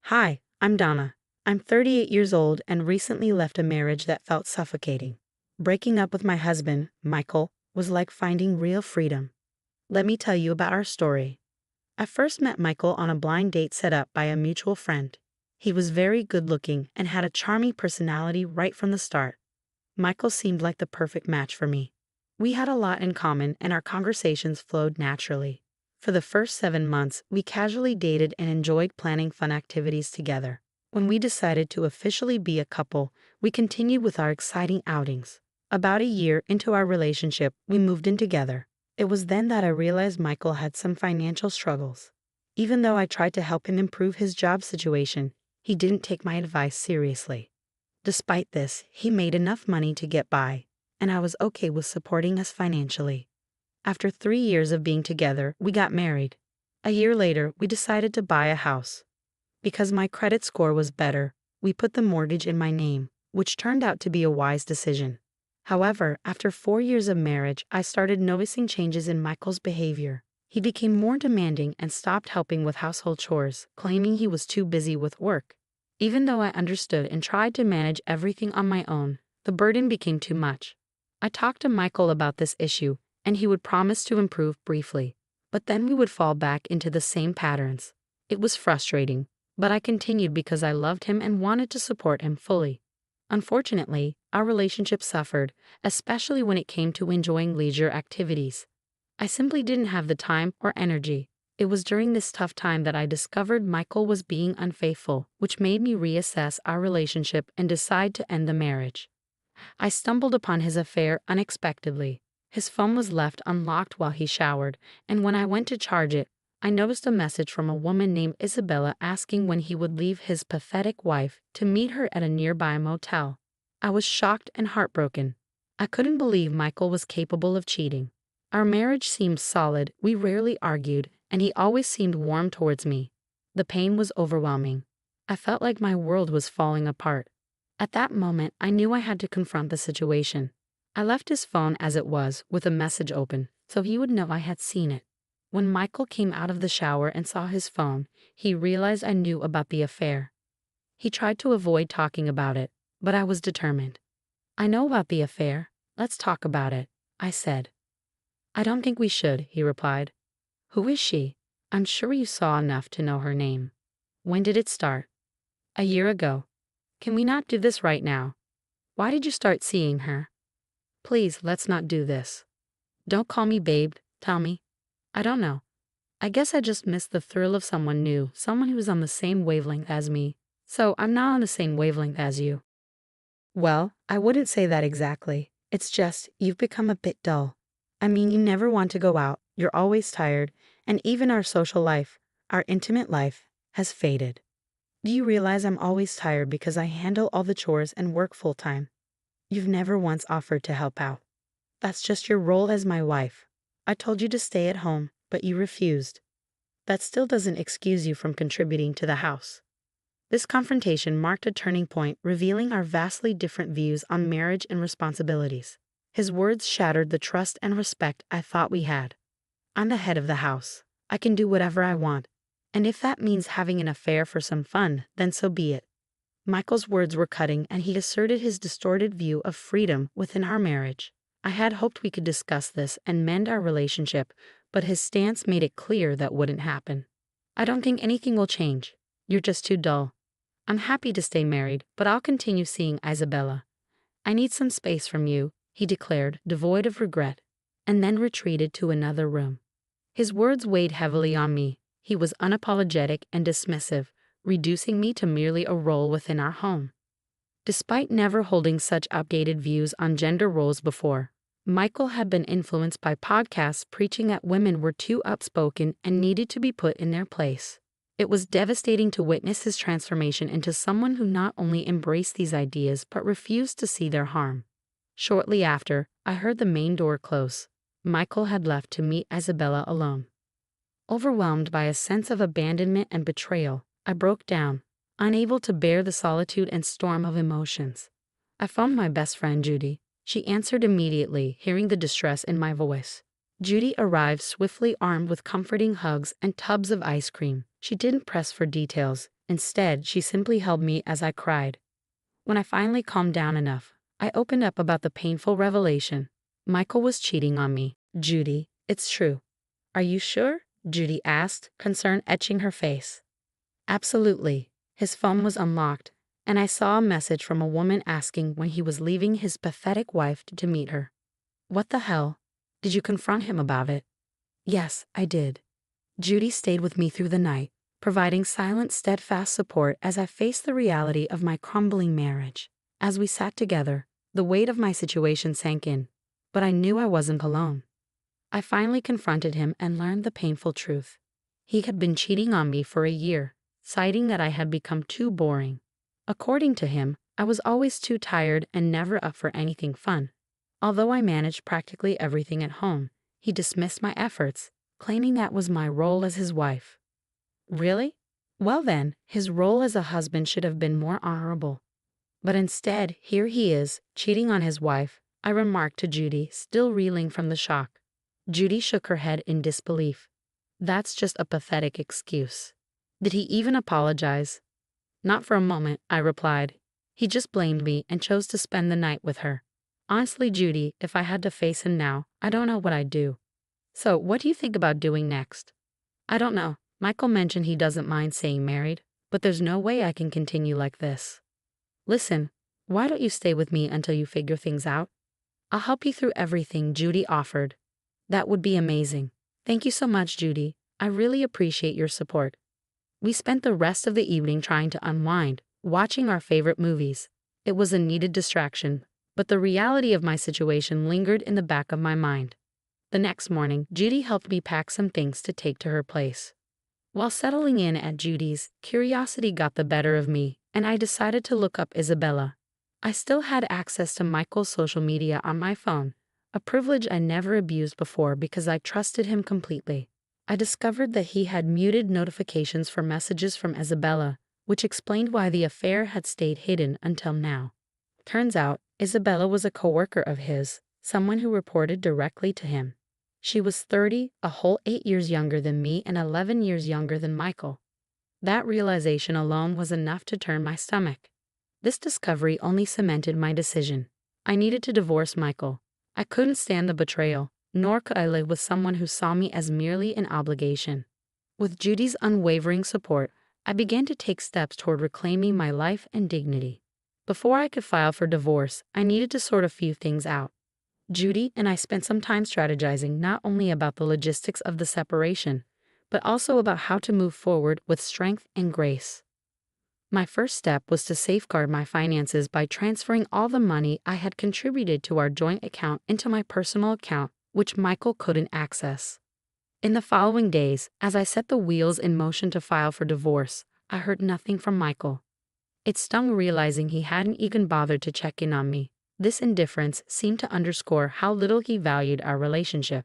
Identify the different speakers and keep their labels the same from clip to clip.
Speaker 1: Hi, I'm Donna. I'm 38 years old and recently left a marriage that felt suffocating. Breaking up with my husband, Michael, was like finding real freedom. Let me tell you about our story. I first met Michael on a blind date set up by a mutual friend. He was very good looking and had a charming personality right from the start. Michael seemed like the perfect match for me. We had a lot in common and our conversations flowed naturally. For the first 7 months, we casually dated and enjoyed planning fun activities together. When we decided to officially be a couple, we continued with our exciting outings. About a year into our relationship, we moved in together. It was then that I realized Michael had some financial struggles. Even though I tried to help him improve his job situation, he didn't take my advice seriously. Despite this, he made enough money to get by, and I was okay with supporting us financially. After 3 years of being together, we got married. A year later, we decided to buy a house. Because my credit score was better, we put the mortgage in my name, which turned out to be a wise decision. However, after 4 years of marriage, I started noticing changes in Michael's behavior. He became more demanding and stopped helping with household chores, claiming he was too busy with work. Even though I understood and tried to manage everything on my own, the burden became too much. I talked to Michael about this issue, and he would promise to improve briefly, but then we would fall back into the same patterns. It was frustrating, but I continued because I loved him and wanted to support him fully. Unfortunately, our relationship suffered, especially when it came to enjoying leisure activities. I simply didn't have the time or energy. It was during this tough time that I discovered Michael was being unfaithful, which made me reassess our relationship and decide to end the marriage. I stumbled upon his affair unexpectedly. His phone was left unlocked while he showered, and when I went to charge it, I noticed a message from a woman named Isabella asking when he would leave his pathetic wife to meet her at a nearby motel. I was shocked and heartbroken. I couldn't believe Michael was capable of cheating. Our marriage seemed solid, we rarely argued, and he always seemed warm towards me. The pain was overwhelming. I felt like my world was falling apart. At that moment, I knew I had to confront the situation. I left his phone as it was, with a message open, so he would know I had seen it. When Michael came out of the shower and saw his phone, he realized I knew about the affair. He tried to avoid talking about it, but I was determined. "I know about the affair. Let's talk about it," I said. "I don't think we should," he replied. "Who is she? I'm sure you saw enough to know her name." "When did it start?" "A year ago." "Can we not do this right now?" "Why did you start seeing her?" "Please, let's not do this." "Don't call me babe, tell me." "I don't know. I guess I just missed the thrill of someone new, someone who's on the same wavelength as me. So I'm not on the same wavelength as you." "Well, I wouldn't say that exactly. It's just, you've become a bit dull. I mean, you never want to go out, you're always tired, and even our social life, our intimate life, has faded. Do you realize I'm always tired because I handle all the chores and work full-time? You've never once offered to help out. That's just your role as my wife. I told you to stay at home, but you refused. That still doesn't excuse you from contributing to the house." This confrontation marked a turning point, revealing our vastly different views on marriage and responsibilities. His words shattered the trust and respect I thought we had. "I'm the head of the house. I can do whatever I want. And if that means having an affair for some fun, then so be it." Michael's words were cutting, and he asserted his distorted view of freedom within our marriage. I had hoped we could discuss this and mend our relationship, but his stance made it clear that wouldn't happen. "I don't think anything will change. You're just too dull. I'm happy to stay married, but I'll continue seeing Isabella." "I need some space from you," he declared, devoid of regret, and then retreated to another room. His words weighed heavily on me. He was unapologetic and dismissive, reducing me to merely a role within our home. Despite never holding such outdated views on gender roles before, Michael had been influenced by podcasts preaching that women were too outspoken and needed to be put in their place. It was devastating to witness his transformation into someone who not only embraced these ideas but refused to see their harm. Shortly after, I heard the main door close. Michael had left to meet Isabella alone. Overwhelmed by a sense of abandonment and betrayal, I broke down, unable to bear the solitude and storm of emotions. I phoned my best friend Judy. She answered immediately, hearing the distress in my voice. Judy arrived swiftly, armed with comforting hugs and tubs of ice cream. She didn't press for details, Instead, she simply held me as I cried. When I finally calmed down enough, I opened up about the painful revelation. Michael was cheating on me. Judy, it's true. Are you sure? Judy asked, concern etching her face. Absolutely. His phone was unlocked, and I saw a message from a woman asking when he was leaving his pathetic wife to meet her. What the hell? Did you confront him about it? Yes, I did. Judy stayed with me through the night, providing silent, steadfast support as I faced the reality of my crumbling marriage. As we sat together, the weight of my situation sank in, but I knew I wasn't alone. I finally confronted him and learned the painful truth. He had been cheating on me for a year, citing that I had become too boring. According to him, I was always too tired and never up for anything fun. Although I managed practically everything at home, he dismissed my efforts, claiming that was my role as his wife. Really? Well then, his role as a husband should have been more honorable. But instead, here he is, cheating on his wife, I remarked to Judy, still reeling from the shock. Judy shook her head in disbelief. That's just a pathetic excuse. Did he even apologize? Not for a moment, I replied. He just blamed me and chose to spend the night with her. Honestly, Judy, if I had to face him now, I don't know what I'd do. So, what do you think about doing next? I don't know. Michael mentioned he doesn't mind staying married, but there's no way I can continue like this. Listen, why don't you stay with me until you figure things out? I'll help you through everything, Judy offered. That would be amazing. Thank you so much, Judy. I really appreciate your support. We spent the rest of the evening trying to unwind, watching our favorite movies. It was a needed distraction, but the reality of my situation lingered in the back of my mind. The next morning, Judy helped me pack some things to take to her place. While settling in at Judy's, curiosity got the better of me, and I decided to look up Isabella. I still had access to Michael's social media on my phone, a privilege I never abused before because I trusted him completely. I discovered that he had muted notifications for messages from Isabella, which explained why the affair had stayed hidden until now. Turns out, Isabella was a coworker of his, someone who reported directly to him. She was 30, a whole 8 years younger than me and 11 years younger than Michael. That realization alone was enough to turn my stomach. This discovery only cemented my decision. I needed to divorce Michael. I couldn't stand the betrayal, nor could I live with someone who saw me as merely an obligation. With Judy's unwavering support, I began to take steps toward reclaiming my life and dignity. Before I could file for divorce, I needed to sort a few things out. Judy and I spent some time strategizing not only about the logistics of the separation, but also about how to move forward with strength and grace. My first step was to safeguard my finances by transferring all the money I had contributed to our joint account into my personal account, which Michael couldn't access. In the following days, as I set the wheels in motion to file for divorce, I heard nothing from Michael. It stung realizing he hadn't even bothered to check in on me. This indifference seemed to underscore how little he valued our relationship.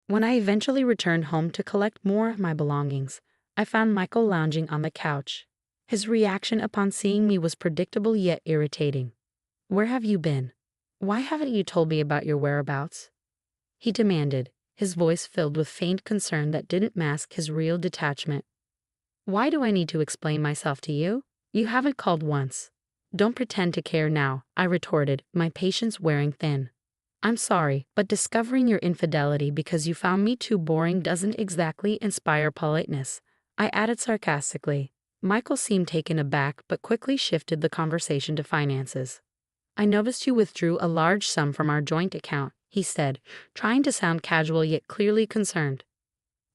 Speaker 1: When I eventually returned home to collect more of my belongings, I found Michael lounging on the couch. His reaction upon seeing me was predictable yet irritating. "Where have you been? Why haven't you told me about your whereabouts?" he demanded, his voice filled with faint concern that didn't mask his real detachment. "Why do I need to explain myself to you? You haven't called once." "Don't pretend to care now," I retorted, my patience wearing thin. "I'm sorry, but discovering your infidelity because you found me too boring doesn't exactly inspire politeness," I added sarcastically. Michael seemed taken aback but quickly shifted the conversation to finances. "I noticed you withdrew a large sum from our joint account," he said, trying to sound casual yet clearly concerned.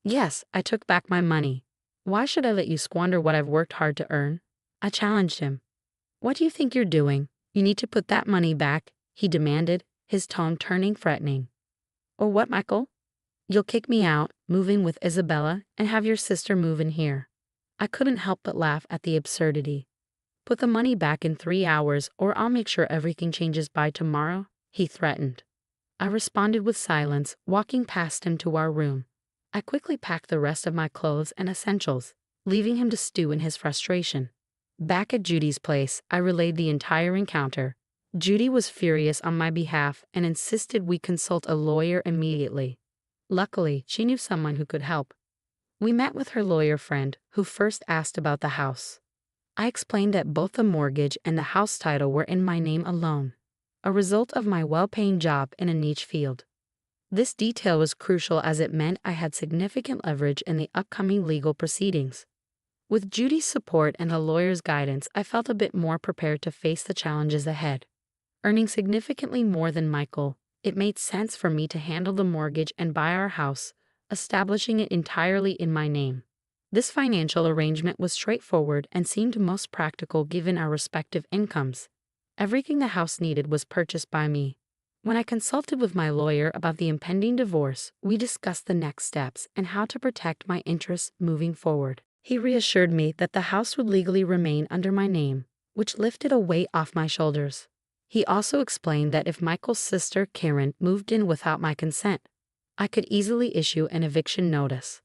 Speaker 1: "Yes, I took back my money. Why should I let you squander what I've worked hard to earn?" I challenged him. "What do you think you're doing? You need to put that money back," he demanded, his tone turning threatening. "Or what, Michael? You'll kick me out, move in with Isabella, and have your sister move in here." I couldn't help but laugh at the absurdity. "Put the money back in 3 hours or I'll make sure everything changes by tomorrow," he threatened. I responded with silence, walking past him to our room. I quickly packed the rest of my clothes and essentials, leaving him to stew in his frustration. Back at Judy's place, I relayed the entire encounter. Judy was furious on my behalf and insisted we consult a lawyer immediately. Luckily, she knew someone who could help. We met with her lawyer friend, who first asked about the house. I explained that both the mortgage and the house title were in my name alone, a result of my well-paying job in a niche field. This detail was crucial as it meant I had significant leverage in the upcoming legal proceedings. With Judy's support and a lawyer's guidance, I felt a bit more prepared to face the challenges ahead. Earning significantly more than Michael, it made sense for me to handle the mortgage and buy our house, establishing it entirely in my name. This financial arrangement was straightforward and seemed most practical given our respective incomes. Everything the house needed was purchased by me. When I consulted with my lawyer about the impending divorce, we discussed the next steps and how to protect my interests moving forward. He reassured me that the house would legally remain under my name, which lifted a weight off my shoulders. He also explained that if Michael's sister, Karen, moved in without my consent, I could easily issue an eviction notice.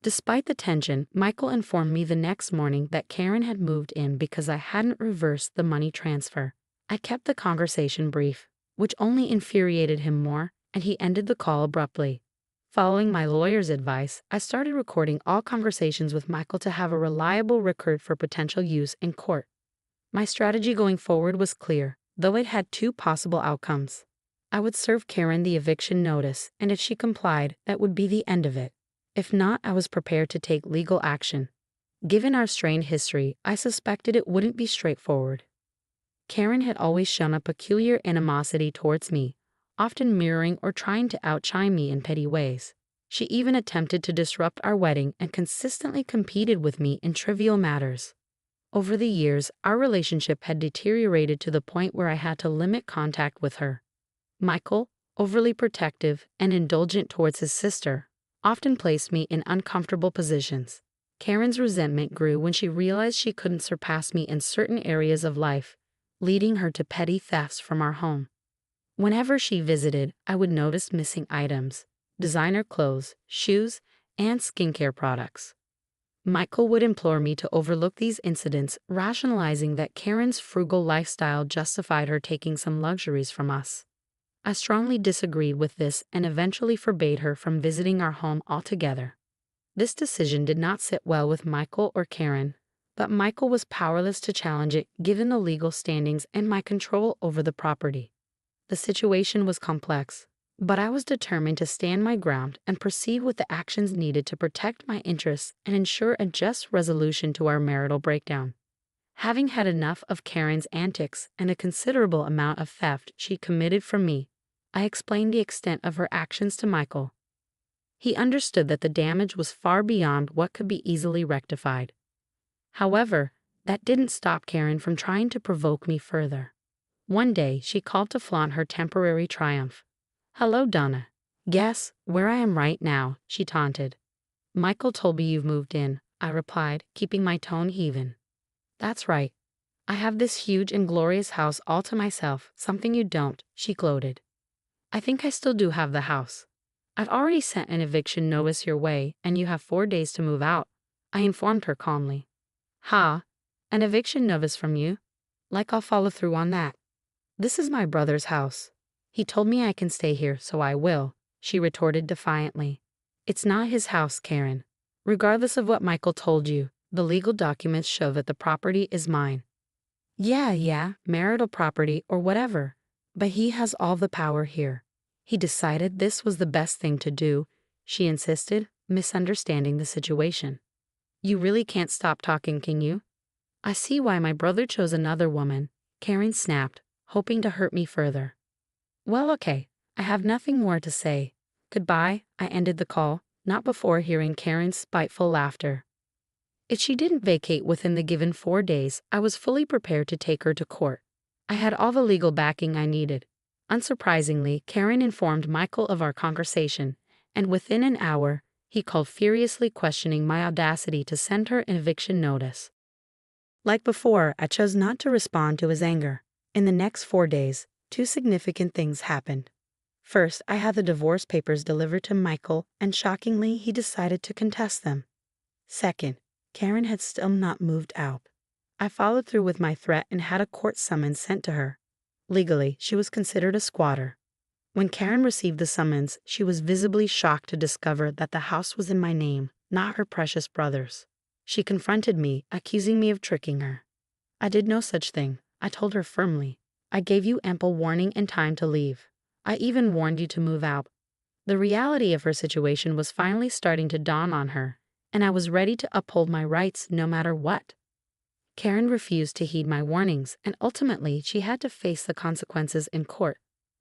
Speaker 1: Despite the tension, Michael informed me the next morning that Karen had moved in because I hadn't reversed the money transfer. I kept the conversation brief, which only infuriated him more, and he ended the call abruptly. Following my lawyer's advice, I started recording all conversations with Michael to have a reliable record for potential use in court. My strategy going forward was clear, though it had two possible outcomes. I would serve Karen the eviction notice, and if she complied, that would be the end of it. If not, I was prepared to take legal action. Given our strained history, I suspected it wouldn't be straightforward. Karen had always shown a peculiar animosity towards me, often mirroring or trying to outshine me in petty ways. She even attempted to disrupt our wedding and consistently competed with me in trivial matters. Over the years, our relationship had deteriorated to the point where I had to limit contact with her. Michael, overly protective and indulgent towards his sister, often placed me in uncomfortable positions. Karen's resentment grew when she realized she couldn't surpass me in certain areas of life, leading her to petty thefts from our home. Whenever she visited, I would notice missing items, designer clothes, shoes, and skincare products. Michael would implore me to overlook these incidents, rationalizing that Karen's frugal lifestyle justified her taking some luxuries from us. I strongly disagreed with this and eventually forbade her from visiting our home altogether. This decision did not sit well with Michael or Karen, but Michael was powerless to challenge it given the legal standings and my control over the property. The situation was complex, but I was determined to stand my ground and proceed with the actions needed to protect my interests and ensure a just resolution to our marital breakdown. Having had enough of Karen's antics and a considerable amount of theft she committed from me, I explained the extent of her actions to Michael. He understood that the damage was far beyond what could be easily rectified. However, that didn't stop Karen from trying to provoke me further. One day, she called to flaunt her temporary triumph. "Hello, Donna. Guess where I am right now," she taunted. "Michael told me you've moved in," I replied, keeping my tone even. "That's right. I have this huge and glorious house all to myself, something you don't," she gloated. "I think I still do have the house. I've already sent an eviction notice your way, and you have 4 days to move out," I informed her calmly. "Ha, an eviction notice from you? Like I'll follow through on that. This is my brother's house. He told me I can stay here, so I will," she retorted defiantly. "It's not his house, Karen. Regardless of what Michael told you, the legal documents show that the property is mine." Yeah, marital property or whatever, but he has all the power here. He decided this was the best thing to do, she insisted, misunderstanding the situation. "You really can't stop talking, can you? I see why my brother chose another woman," Karen snapped, hoping to hurt me further. "Well, okay, I have nothing more to say. Goodbye," I ended the call, not before hearing Karen's spiteful laughter. If she didn't vacate within the given 4 days, I was fully prepared to take her to court. I had all the legal backing I needed. Unsurprisingly, Karen informed Michael of our conversation, and within an hour, he called furiously questioning my audacity to send her an eviction notice. Like before, I chose not to respond to his anger. In the next 4 days, 2 significant things happened. First, I had the divorce papers delivered to Michael, and shockingly, he decided to contest them. Second, Karen had still not moved out. I followed through with my threat and had a court summons sent to her. Legally, she was considered a squatter. When Karen received the summons, she was visibly shocked to discover that the house was in my name, not her precious brothers. She confronted me, accusing me of tricking her. I did no such thing, I told her firmly. I gave you ample warning and time to leave. I even warned you to move out. The reality of her situation was finally starting to dawn on her, and I was ready to uphold my rights no matter what. Karen refused to heed my warnings, and ultimately she had to face the consequences in court.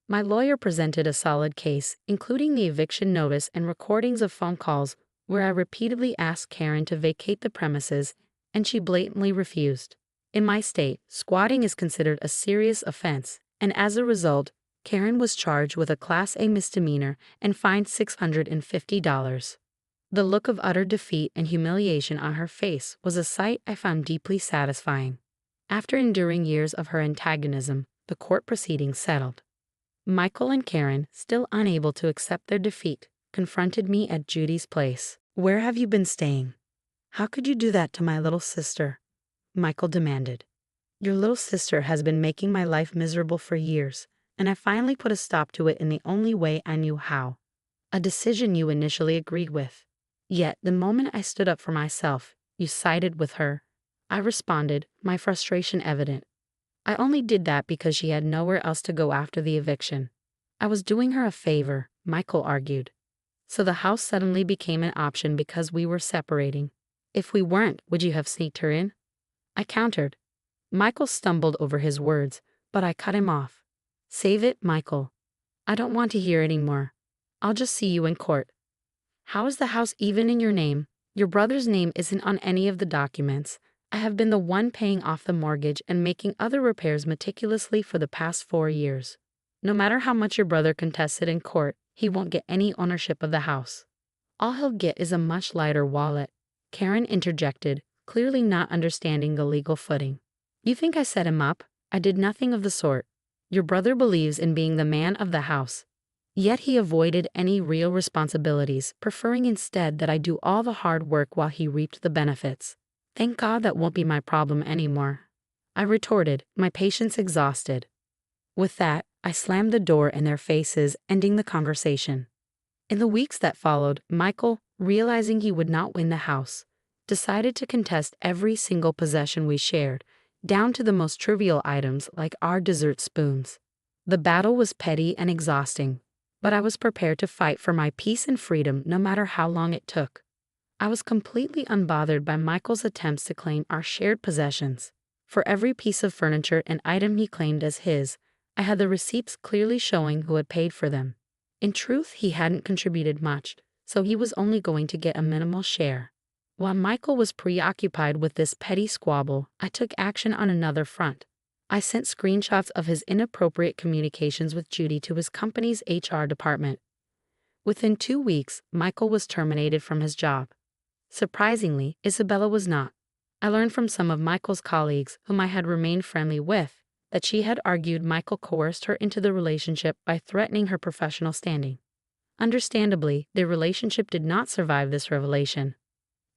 Speaker 1: My lawyer presented a solid case, including the eviction notice and recordings of phone calls where I repeatedly asked Karen to vacate the premises, and she blatantly refused. In my state, squatting is considered a serious offense, and as a result, Karen was charged with a Class A misdemeanor and fined $650. The look of utter defeat and humiliation on her face was a sight I found deeply satisfying. After enduring years of her antagonism, the court proceedings settled. Michael and Karen, still unable to accept their defeat, confronted me at Judy's place. "Where have you been staying? How could you do that to my little sister?" Michael demanded. "Your little sister has been making my life miserable for years, and I finally put a stop to it in the only way I knew how. A decision you initially agreed with. Yet, the moment I stood up for myself, you sided with her." I responded, my frustration evident. I only did that because she had nowhere else to go after the eviction. I was doing her a favor, Michael argued. So the house suddenly became an option because we were separating. If we weren't, would you have sneaked her in? I countered. Michael stumbled over his words, but I cut him off. "Save it, Michael. I don't want to hear any more. I'll just see you in court." "How is the house even in your name? Your brother's name isn't on any of the documents. I have been the one paying off the mortgage and making other repairs meticulously for the past 4 years. No matter how much your brother contests it in court, he won't get any ownership of the house. All he'll get is a much lighter wallet," Karen interjected, clearly not understanding the legal footing. "You think I set him up? I did nothing of the sort. Your brother believes in being the man of the house. Yet he avoided any real responsibilities, preferring instead that I do all the hard work while he reaped the benefits. Thank God that won't be my problem anymore," I retorted, my patience exhausted. With that, I slammed the door in their faces, ending the conversation. In the weeks that followed, Michael, realizing he would not win the house, decided to contest every single possession we shared, down to the most trivial items like our dessert spoons. The battle was petty and exhausting, but I was prepared to fight for my peace and freedom no matter how long it took. I was completely unbothered by Michael's attempts to claim our shared possessions. For every piece of furniture and item he claimed as his, I had the receipts clearly showing who had paid for them. In truth, he hadn't contributed much, so he was only going to get a minimal share. While Michael was preoccupied with this petty squabble, I took action on another front. I sent screenshots of his inappropriate communications with Judy to his company's HR department. Within 2 weeks, Michael was terminated from his job. Surprisingly, Isabella was not. I learned from some of Michael's colleagues, whom I had remained friendly with, that she had argued Michael coerced her into the relationship by threatening her professional standing. Understandably, their relationship did not survive this revelation.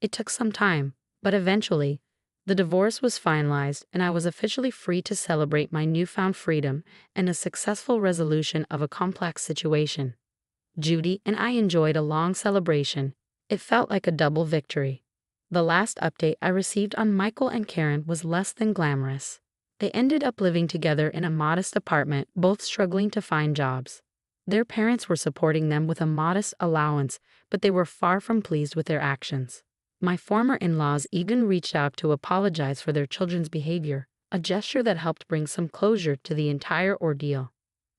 Speaker 1: It took some time, but eventually, the divorce was finalized and I was officially free to celebrate my newfound freedom and a successful resolution of a complex situation. Judy and I enjoyed a long celebration. It felt like a double victory. The last update I received on Michael and Karen was less than glamorous. They ended up living together in a modest apartment, both struggling to find jobs. Their parents were supporting them with a modest allowance, but they were far from pleased with their actions. My former in-laws even reached out to apologize for their children's behavior, a gesture that helped bring some closure to the entire ordeal.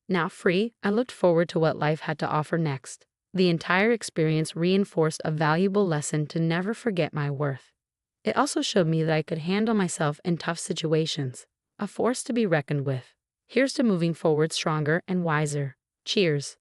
Speaker 1: Now free, I looked forward to what life had to offer next. The entire experience reinforced a valuable lesson to never forget my worth. It also showed me that I could handle myself in tough situations, a force to be reckoned with. Here's to moving forward stronger and wiser. Cheers.